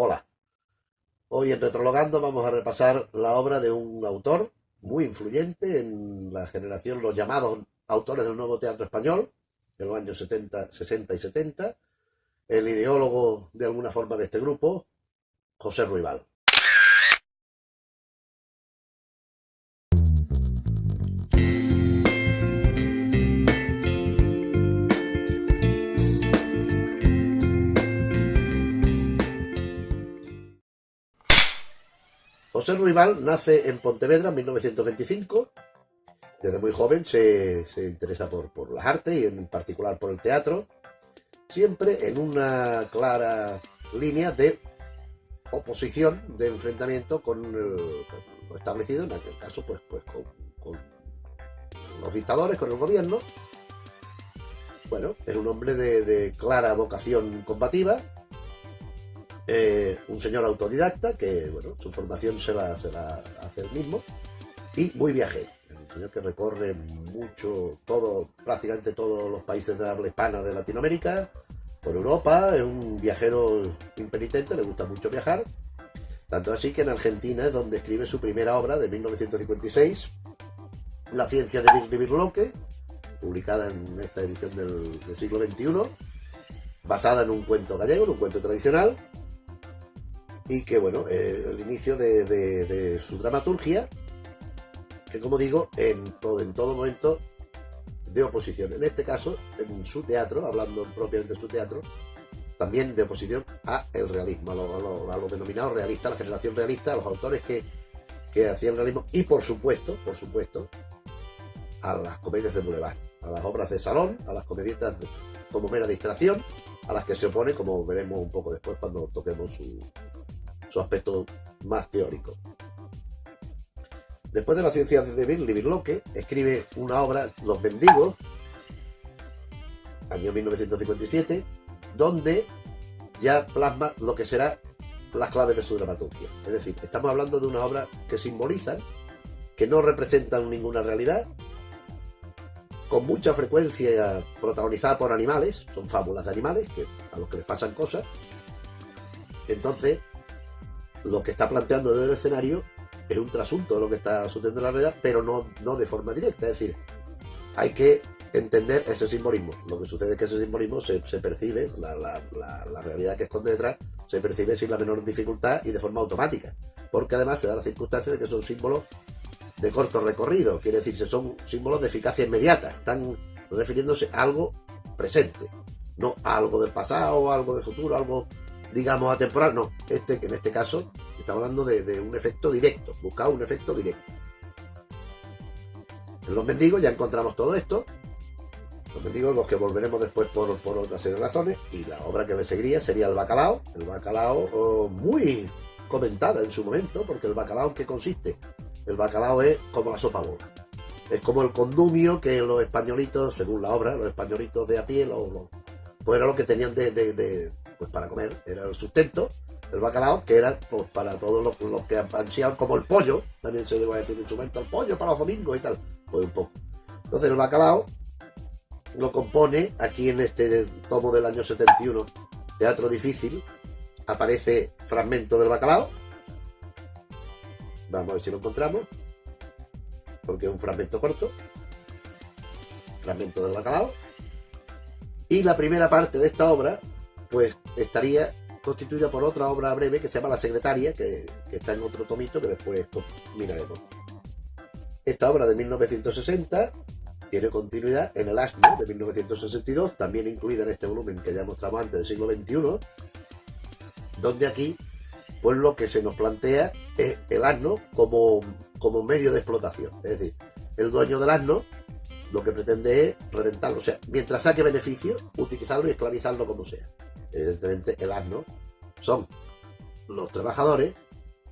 Hola, hoy en Retrologando vamos a repasar la obra de un autor muy influyente en la generación, los llamados autores del nuevo teatro español, en los años 70, 60 y 70, el ideólogo de alguna forma de este grupo, José Ruibal. José Ruibal nace en Pontevedra en 1925. Desde muy joven se interesa por las artes y en particular por el teatro, siempre en una clara línea de oposición, de enfrentamiento con lo establecido, en aquel caso con los dictadores, con el gobierno. Bueno, es un hombre de clara vocación combativa, un señor autodidacta que, bueno, su formación se la hace él mismo, y muy viajero. Un señor que recorre mucho, prácticamente todos los países de habla hispana de Latinoamérica, por Europa. Es un viajero impenitente, le gusta mucho viajar, tanto así que en Argentina es donde escribe su primera obra de 1956, La ciencia de Birlibirloque, publicada en esta edición del siglo XXI, basada en un cuento gallego, en un cuento tradicional, y que, bueno, el inicio de su dramaturgia, que, como digo, en todo momento de oposición. En este caso, en su teatro, hablando propiamente de su teatro, también de oposición a el realismo, a lo denominado realista, a la generación realista, a los autores que hacían realismo, y por supuesto, a las comedias de boulevard, a las obras de salón, a las comedietas como mera distracción, a las que se opone, como veremos un poco después cuando toquemos su aspecto más teórico. Después de La ciencia de Birlibirloque, escribe una obra, Los mendigos, año 1957, donde ya plasma lo que será las claves de su dramaturgia. Es decir, estamos hablando de una obra que simbolizan, que no representan ninguna realidad, con mucha frecuencia protagonizada por animales, son fábulas de animales a los que les pasan cosas. Entonces, lo que está planteando desde el escenario es un trasunto de lo que está sucediendo en la realidad, pero no de forma directa. Es decir, hay que entender ese simbolismo. Lo que sucede es que ese simbolismo se percibe, la realidad que esconde detrás, se percibe sin la menor dificultad y de forma automática. Porque además se da la circunstancia de que son símbolos de corto recorrido, quiere decir que son símbolos de eficacia inmediata, están refiriéndose a algo presente, no a algo del pasado, algo del futuro, algo, digamos, atemporal. No, en este caso estamos hablando de un efecto directo, buscar un efecto directo. En Los mendigos ya encontramos todo esto. Los mendigos, los que volveremos después por otra serie de razones, y la obra que le seguiría sería El bacalao. El bacalao, muy comentada en su momento, porque el bacalao, ¿en qué consiste? El bacalao es como la sopa bola, es como el condumio que los españolitos, según la obra, los españolitos de a pie, pues era lo que tenían pues para comer, era el sustento. El bacalao, que era pues para todos los que ansiaban, como el pollo, también se llegó a decir en su momento, el pollo para los domingos y tal, pues un poco. Entonces el bacalao lo compone aquí en este tomo del año 71, Teatro Difícil, aparece fragmento del bacalao. Vamos a ver si lo encontramos, porque es un fragmento corto, fragmento del bacalao. Y la primera parte de esta obra, pues estaría constituida por otra obra breve que se llama La secretaria, que está en otro tomito que después miraremos. Esta obra de 1960 tiene continuidad en El asno de 1962, también incluida en este volumen que ya mostramos antes, del siglo XXI, donde aquí, pues lo que se nos plantea es el asno como medio de explotación. Es decir, el dueño del asno lo que pretende es reventarlo, o sea, mientras saque beneficio, utilizarlo y esclavizarlo como sea. Evidentemente, el asno son los trabajadores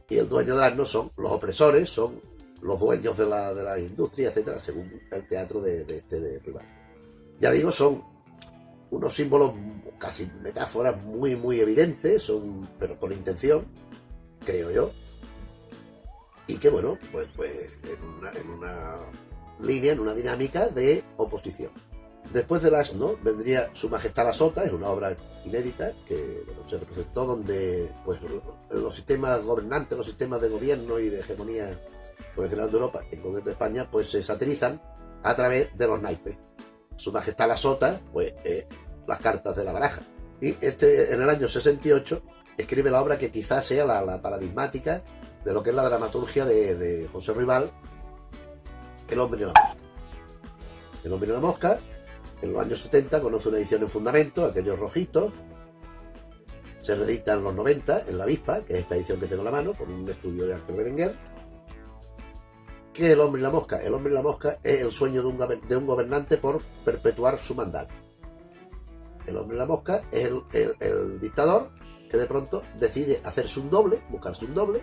y el dueño del asno son los opresores, son los dueños de la industria, etcétera, según el teatro de Ruibal. Ya digo, son unos símbolos, casi metáforas muy evidentes, pero con intención, creo yo, y que, bueno, pues en una línea, en una dinámica de oposición. Después de las, ¿no? Vendría Su Majestad la Sota, es una obra inédita que bueno, se representó donde pues, los sistemas gobernantes, los sistemas de gobierno y de hegemonía pues, en general de Europa, en concreto de España, pues se satirizan a través de los naipes. Su Majestad la Sota, pues las cartas de la baraja. Y en el año 68 escribe la obra que quizás sea la paradigmática de lo que es la dramaturgia de José Ruibal, El hombre y la mosca. El hombre y la mosca, en los años 70, conoce una edición en Fundamento, aquellos rojitos. Se reedita en los 90 en La Avispa, que es esta edición que tengo en la mano, con un estudio de Ángel Berenguer. ¿Qué es El hombre y la mosca? El hombre y la mosca es el sueño de un gobernante por perpetuar su mandato. El hombre y la mosca es el dictador que de pronto decide hacerse un doble, buscarse un doble,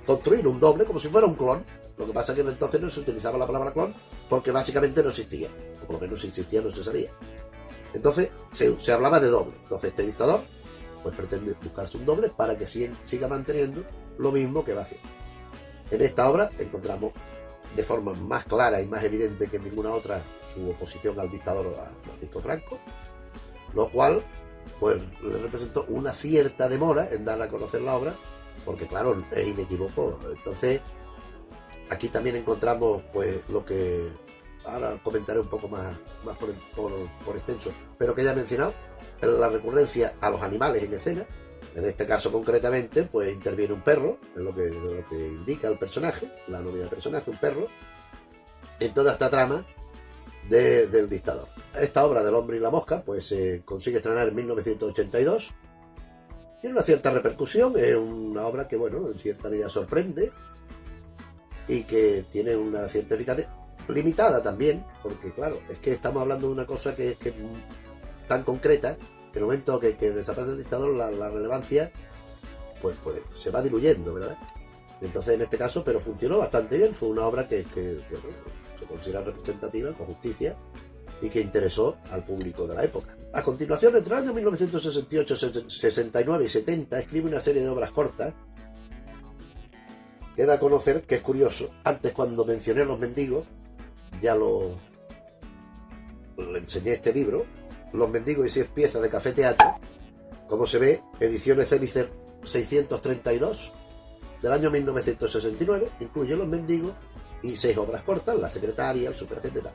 construir un doble como si fuera un clon. Lo que pasa es que entonces no se utilizaba la palabra clon porque básicamente no existía, o por lo menos si existía no se sabía. Entonces se hablaba de doble. Entonces este dictador pues pretende buscarse un doble para que siga manteniendo lo mismo que va haciendo. En esta obra encontramos de forma más clara y más evidente que en ninguna otra su oposición al dictador, a Francisco Franco, lo cual pues le representó una cierta demora en dar a conocer la obra, porque claro, es inequívoco. Entonces aquí también encontramos pues lo que ahora comentaré un poco más por extenso, pero que ya he mencionado, la recurrencia a los animales en escena. En este caso concretamente pues interviene un perro, es lo que indica el personaje, la nómina del personaje, un perro, en toda esta trama del dictador. Esta obra del hombre y la mosca pues se consigue estrenar en 1982. Tiene una cierta repercusión, es una obra que bueno, en cierta medida sorprende y que tiene una cierta eficacia limitada también, porque claro, es que estamos hablando de una cosa que es tan concreta que en el momento que desaparece el dictador la relevancia pues se va diluyendo, ¿verdad? Entonces en este caso, pero funcionó bastante bien, fue una obra que bueno, se considera representativa, con justicia, y que interesó al público de la época. A continuación, entre el año 1968, 69 y 70, escribe una serie de obras cortas que da a conocer, que es curioso, antes cuando mencioné Los Mendigos, ya le enseñé este libro, Los Mendigos y 6 piezas de Café Teatro, como se ve, ediciones Célicer 632, del año 1969, incluye Los Mendigos y 6 obras cortas, La Secretaria, El Superagente, tal.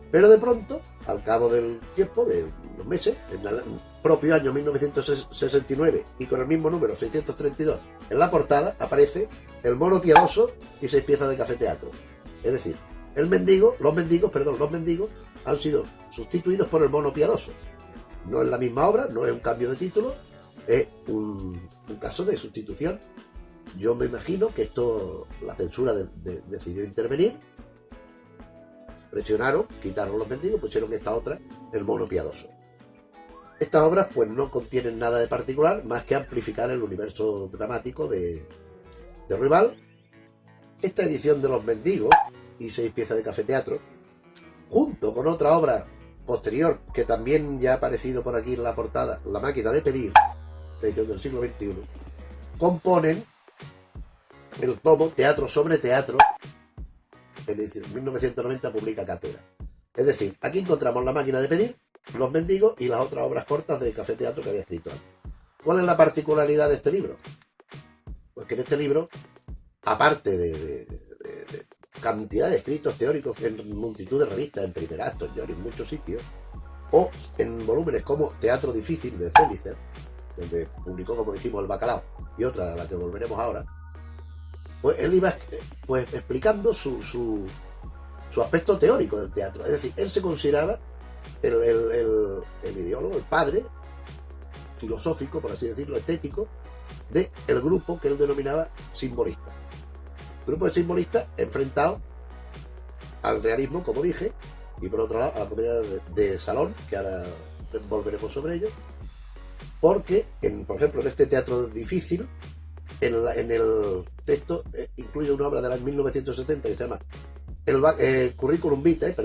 Pero de pronto, al cabo del tiempo, de unos meses, en el propio año 1969 y con el mismo número, 632, en la portada aparece El mono piadoso y 6 piezas de Café Teatro. Es decir, los mendigos han sido sustituidos por el mono piadoso. No es la misma obra, no es un cambio de título, es un caso de sustitución. Yo me imagino que esto, la censura decidió intervenir, presionaron, quitaron Los Mendigos, pusieron esta otra, El mono piadoso. Estas obras pues no contienen nada de particular más que amplificar el universo dramático de Ruibal. Esta edición de Los Mendigos y 6 piezas de Café Teatro, junto con otra obra posterior que también ya ha aparecido por aquí en la portada, La Máquina de Pedir, la edición del siglo XXI, componen el tomo Teatro sobre Teatro. En 1990 publica Cátedra. Es decir, aquí encontramos La Máquina de Pedir, Los Mendigos y las otras obras cortas de Café Teatro que había escrito antes. ¿Cuál es la particularidad de este libro? Pues que en este libro, aparte de cantidad de escritos teóricos en multitud de revistas, en Primer Acto, en muchos sitios, o en volúmenes como Teatro Difícil de Célicer, donde publicó, como dijimos, El Bacalao, y otra a la que volveremos ahora, pues él iba pues explicando su aspecto teórico del teatro. Es decir, él se consideraba el ideólogo, el padre filosófico, por así decirlo, estético, del grupo que él denominaba simbolista. Grupo de simbolistas enfrentado al realismo, como dije, y por otro lado a la comedia de salón, que ahora volveremos sobre ello, porque, por ejemplo, en este Teatro Difícil, en el texto incluye una obra del año 1970 que se llama el Curriculum Vitae,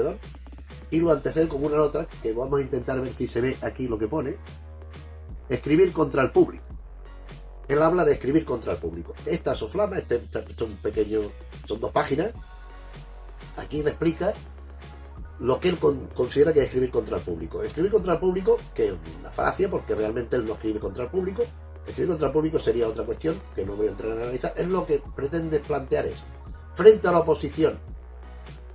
y lo antecede con una nota que vamos a intentar ver si se ve aquí lo que pone: escribir contra el público. Él habla de escribir contra el público. Esta soflama, son 2 páginas. Aquí le explica lo que él considera que es escribir contra el público. Escribir contra el público, que es una falacia, porque realmente él no escribe contra el público. Escribir contra el público sería otra cuestión, que no voy a entrar a analizar. Es lo que pretende plantear es, frente a la oposición,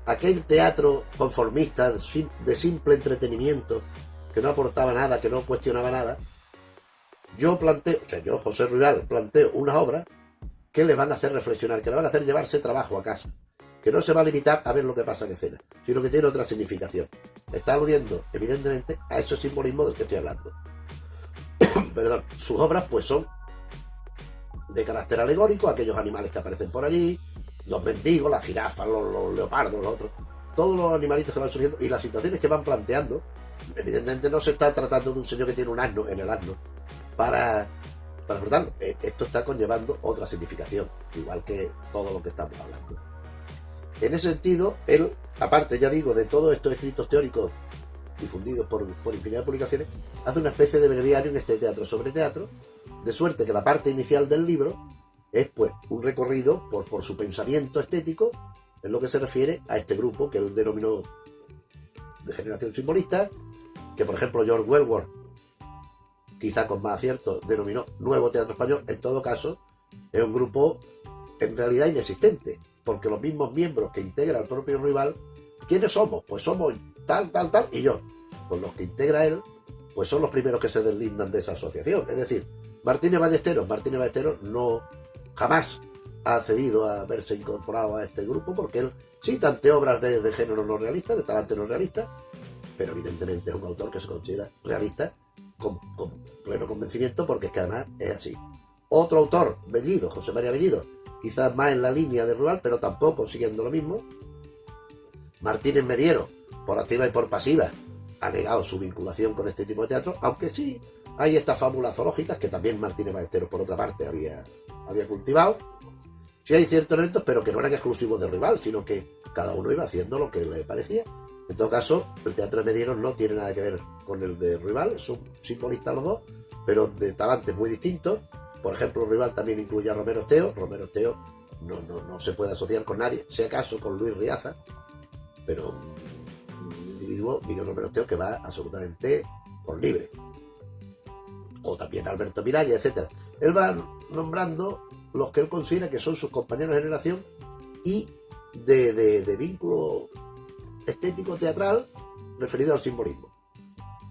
aquel teatro conformista, de simple entretenimiento, que no aportaba nada, que no cuestionaba nada, yo, José Ruibal, planteo unas obras que le van a hacer reflexionar, que le van a hacer llevarse trabajo a casa, que no se va a limitar a ver lo que pasa en escena, sino que tiene otra significación. Está aludiendo, evidentemente, a ese simbolismo del que estoy hablando. Perdón, sus obras pues son de carácter alegórico, aquellos animales que aparecen por allí, los mendigos, las jirafas, los leopardos, los otros, todos los animalitos que van surgiendo y las situaciones que van planteando. Evidentemente no se está tratando de un señor que tiene un asno en el asno para enfrentarlo. Esto está conllevando otra significación, igual que todo lo que estamos hablando. En ese sentido, él, aparte, ya digo, de todos estos escritos teóricos difundidos por infinidad de publicaciones, hace una especie de breviario en este teatro sobre teatro, de suerte que la parte inicial del libro es pues un recorrido por su pensamiento estético en lo que se refiere a este grupo que él denominó de generación simbolista, que por ejemplo George Wellworth, quizá con más acierto, denominó Nuevo Teatro Español. En todo caso, es un grupo en realidad inexistente, porque los mismos miembros que integra el propio Ruibal, ¿quiénes somos? Pues somos tal, y yo. Con los que integra él, pues son los primeros que se deslindan de esa asociación. Es decir, Martínez Ballesteros no jamás ha accedido a verse incorporado a este grupo, porque él sí tantea obras de género no realista, de talante no realista, pero evidentemente es un autor que se considera realista con pleno convencimiento, porque es que además es así. Otro autor, Bellido, José María Bellido, quizás más en la línea de Ruibal, pero tampoco siguiendo lo mismo. Martínez Mediero, por activa y por pasiva, ha negado su vinculación con este tipo de teatro, aunque sí hay estas fábulas zoológicas que también Martínez Ballesteros, por otra parte, había cultivado. Sí hay ciertos elementos, pero que no eran exclusivos de Ruibal, sino que cada uno iba haciendo lo que le parecía. En todo caso, el teatro de Mediero no tiene nada que ver con el de Ruibal, son simbolistas los dos, pero de talantes muy distintos. Por ejemplo, Ruibal también incluye a Romero Esteo. Romero Esteo no se puede asociar con nadie, si acaso con Luis Riaza, pero un individuo, Miguel Romero Esteo, que va absolutamente por libre. O también Alberto Miralla, etc. Él va nombrando los que él considera que son sus compañeros de generación y de vínculo estético teatral referido al simbolismo.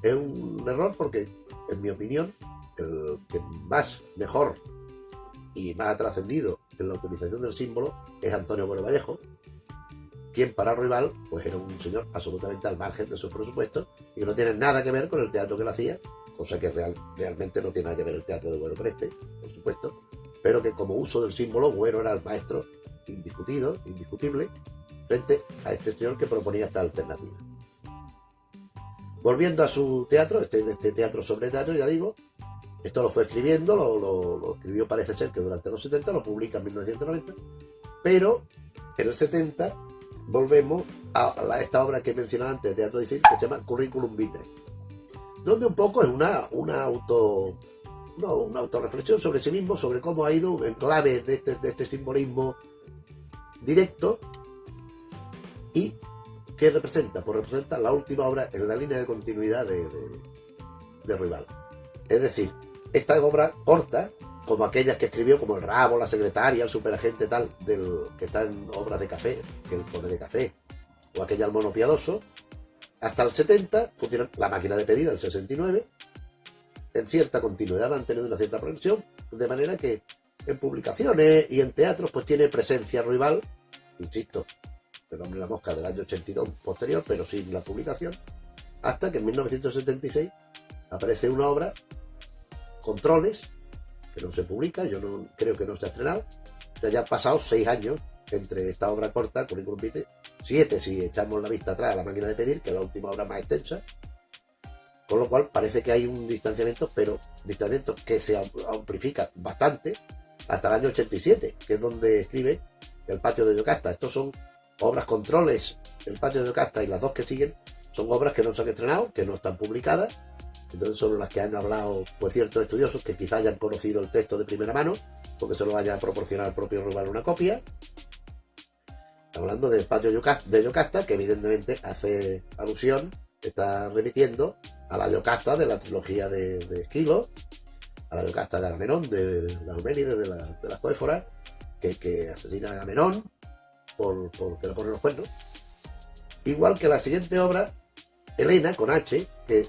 Es un error porque, en mi opinión, el que más, mejor y más ha trascendido en la utilización del símbolo es Antonio Bueno Vallejo, quien para Ruibal pues era un señor absolutamente al margen de sus presupuestos y que no tiene nada que ver con el teatro que él hacía, cosa que realmente no tiene nada que ver el teatro de Bueno Preste, por supuesto, pero que como uso del símbolo, Bueno era el maestro indiscutible, frente a este señor que proponía esta alternativa. Volviendo a su teatro, este teatro sobre teatro, ya digo, esto lo fue escribiendo, lo escribió, parece ser que durante los 70, lo publica en 1990, pero en el 70 volvemos a esta obra que he mencionado antes, de teatro difícil, que se llama Curriculum Vitae, donde un poco es una autorreflexión sobre sí mismo, sobre cómo ha ido en clave de este simbolismo directo. ¿Y qué representa? Pues representa la última obra en la línea de continuidad de Ruibal. Es decir, esta obra corta, como aquellas que escribió, como El Rabo, La Secretaria, El Superagente, tal, que está en obras de café, que él pone de café, o aquella El Mono Piadoso, hasta el 70 funciona La Máquina de Pedir, el 69, en cierta continuidad, manteniendo una cierta progresión, de manera que en publicaciones y en teatros pues tiene presencia Ruibal, insisto, El Hombre y la Mosca del año 82 posterior, pero sin la publicación, hasta que en 1976 aparece una obra, Controles, que no se publica, yo no creo que no se ha estrenado. O sea, ya han pasado 6 años entre esta obra corta, Curriculum Vitae, 7 si echamos la vista atrás a La Máquina de Pedir, que es la última obra más extensa, con lo cual parece que hay un distanciamiento, pero distanciamiento que se amplifica bastante hasta el año 87, que es donde escribe El Patio de Yocasta. Estos son obras Controles, El Patio de Yocasta y las dos que siguen son obras que no se han estrenado, que no están publicadas. Entonces son las que han hablado pues ciertos estudiosos que quizá hayan conocido el texto de primera mano, porque se lo haya proporcionado el propio Ruibal una copia. Estamos hablando del patio de Yocasta, que evidentemente hace alusión, está remitiendo a la Yocasta de la trilogía de Esquilo, a la Yocasta de Agamenón, de la Euménides, de las Poéforas, que asesina a Agamenón porque le ponen los cuernos. Igual que la siguiente obra, Helena, con H, que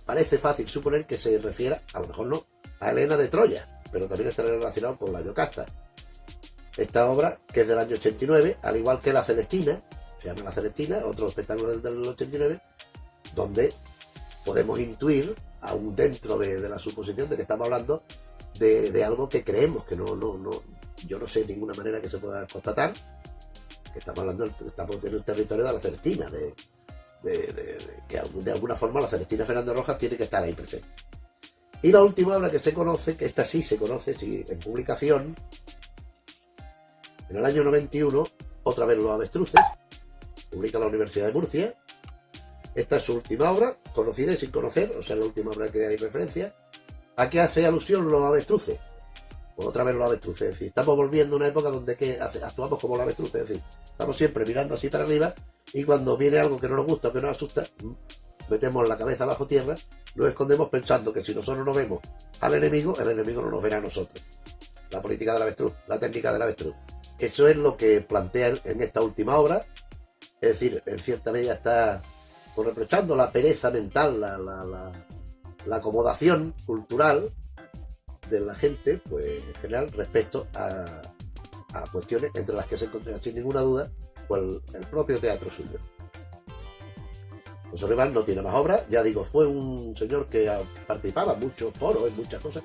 parece fácil suponer que se refiera, a lo mejor no, a Helena de Troya, pero también está relacionado con la Yocasta. Esta obra, que es del año 89, al igual que La Celestina, se llama La Celestina, otro espectáculo del 89, donde podemos intuir, aún dentro de la suposición de que estamos hablando de algo que creemos, que yo no sé de ninguna manera que se pueda constatar, que estamos en el territorio de La Celestina, que de alguna forma La Celestina Fernández Rojas tiene que estar ahí presente. Y la última obra que se conoce, que esta sí se conoce, sí, en publicación, en el año 91, otra vez Los Avestruces, publica la Universidad de Murcia. Esta es su última obra, conocida y sin conocer, o sea, la última obra que hay referencia. ¿A qué hace alusión Los Avestruces? Pues otra vez Los Avestruces, es decir, estamos volviendo a una época donde actuamos como los avestruces, es decir, estamos siempre mirando así para arriba y cuando viene algo que no nos gusta o que nos asusta, metemos la cabeza bajo tierra, nos escondemos pensando que si nosotros no vemos al enemigo, el enemigo no nos verá a nosotros. La política del avestruz, la técnica del avestruz. Eso es lo que plantea en esta última obra, es decir, en cierta medida está reprochando la pereza mental, la acomodación cultural de la gente, pues en general, respecto a cuestiones entre las que se encuentra sin ninguna duda pues el propio teatro suyo. José Rival no tiene más obras, ya digo, fue un señor que participaba en muchos foros, en muchas cosas,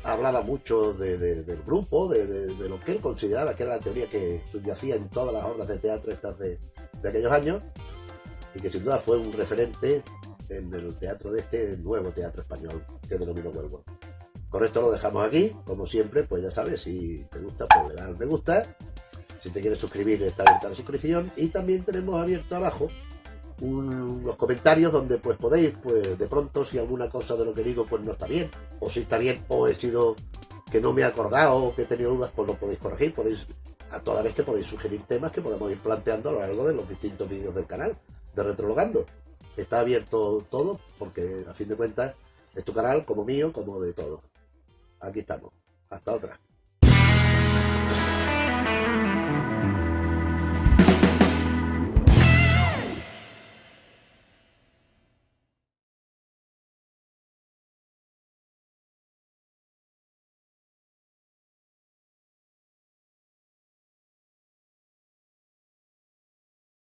hablaba mucho del grupo, de lo que él consideraba que era la teoría que subyacía en todas las obras de teatro estas de aquellos años, y que sin duda fue un referente en el teatro de este nuevo teatro español que denominó Huelva. Con esto lo dejamos aquí, como siempre, pues ya sabes, si te gusta, pues le das al me gusta, si te quieres suscribir está abierta la suscripción, y también tenemos abierto abajo los comentarios donde pues podéis, pues de pronto si alguna cosa de lo que digo pues no está bien, o si está bien, o he sido que no me he acordado o que he tenido dudas, pues lo podéis corregir, podéis a toda vez que podéis sugerir temas que podemos ir planteando a lo largo de los distintos vídeos del canal de Retrologando. Está abierto todo porque a fin de cuentas es tu canal como mío, como de todos. Aquí estamos. Hasta otra.